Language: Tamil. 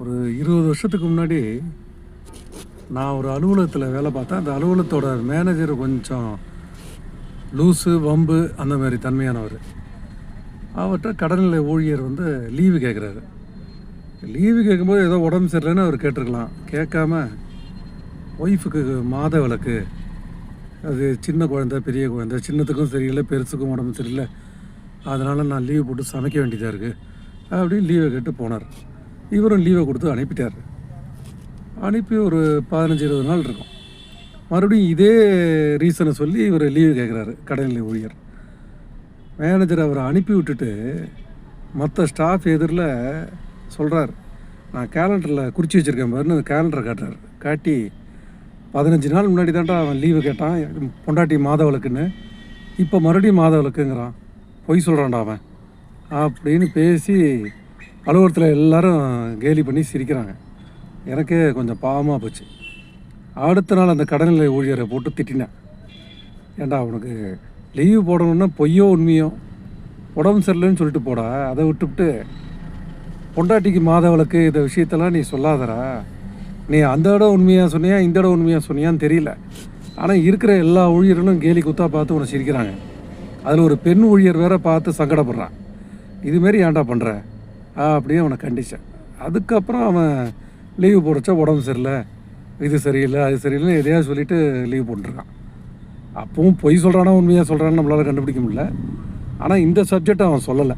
ஒரு 20 வருஷத்துக்கு முன்னாடி நான் ஒரு அலுவலகத்தில் வேலை பார்த்தேன். அந்த அலுவலகத்தோட மேனேஜர் கொஞ்சம் லூஸு, வம்பு அந்த மாதிரி தன்மையானவர். அவர்கிட்ட கடனிலை ஊழியர் லீவு கேட்குறாரு. லீவு கேட்கும்போது ஏதோ உடம்பு சரியில்லைன்னு அவர் கேட்டிருக்கலாம். கேட்காம ஒய்ஃபுக்கு மாத விளக்கு, அது சின்ன குழந்தை, பெரிய குழந்தை, சின்னத்துக்கும் சரியில்லை, பெருசுக்கும் உடம்பு சரியில்லை, அதனால் நான் லீவு போட்டு சமைக்க வேண்டியதாக இருக்குது அப்படின்னு லீவை கேட்டு போனார். இவரும் லீவை கொடுத்து அனுப்பிட்டார். அனுப்பி ஒரு 15-20 நாள் இருக்கும். மறுபடியும் இதே ரீசனை சொல்லி இவர் லீவு கேட்குறாரு கடைநிலை ஊழியர். மேனேஜர் அவரை அனுப்பி விட்டுட்டு மற்ற ஸ்டாஃப் எதிரில் சொல்கிறார், நான் கேலண்டரில் குறித்து வச்சுருக்கேன் பாருன்னு அந்த கேலண்டரை காட்டுறாரு. காட்டி 15 நாள் முன்னாடி தான்டா அவன் லீவு கேட்டான், பொண்டாட்டி மாத விளக்குன்னு, இப்போ மறுபடியும் மாத விளக்குங்கிறான், பொய் சொல்கிறான்டா அவன் அப்படின்னு பேசி அலுவலகத்தில் எல்லாரும் கேலி பண்ணி சிரிக்கிறாங்க. எனக்கே கொஞ்சம் பாவமாக போச்சு. அடுத்த நாள் அந்த கடனிலை ஊழியரை போட்டு திட்டினேன். ஏண்டா உனக்கு லீவு போடணுன்னா பொய்யோ உண்மையோ, உடம்பு சரியில்லைன்னு சொல்லிட்டு போடா, அதை விட்டுவிட்டு பொண்டாட்டிக்கு மாத விளக்கு இந்த விஷயத்தெல்லாம் நீ சொல்லாதடா. நீ அந்த இடம் உண்மையாக சொன்னியா இந்த இடம் உண்மையாக சொன்னியான்னு தெரியல, ஆனால் இருக்கிற எல்லா ஊழியர்களும் கேலி குத்தாக பார்த்து உன்னை சிரிக்கிறாங்க. அதில் ஒரு பெண் ஊழியர் வேற பார்த்து சங்கடப்படுறான். இதுமாரி ஏன்டா பண்ணுற அப்படின்னு அவனை கண்டிச்சேன். அதுக்கப்புறம் அவன் லீவு போடுறச்சா உடம்பு சரியில்லை, இது சரியில்லை, அது சரியில்லைன்னு எதையாவது சொல்லிவிட்டு லீவ் போட்டுருக்கான். அப்பவும் பொய் சொல்கிறானா உண்மையாக சொல்கிறான்னு நம்மளால் கண்டுபிடிக்க முடியல. ஆனால் இந்த சப்ஜெக்டை அவன் சொல்லலை.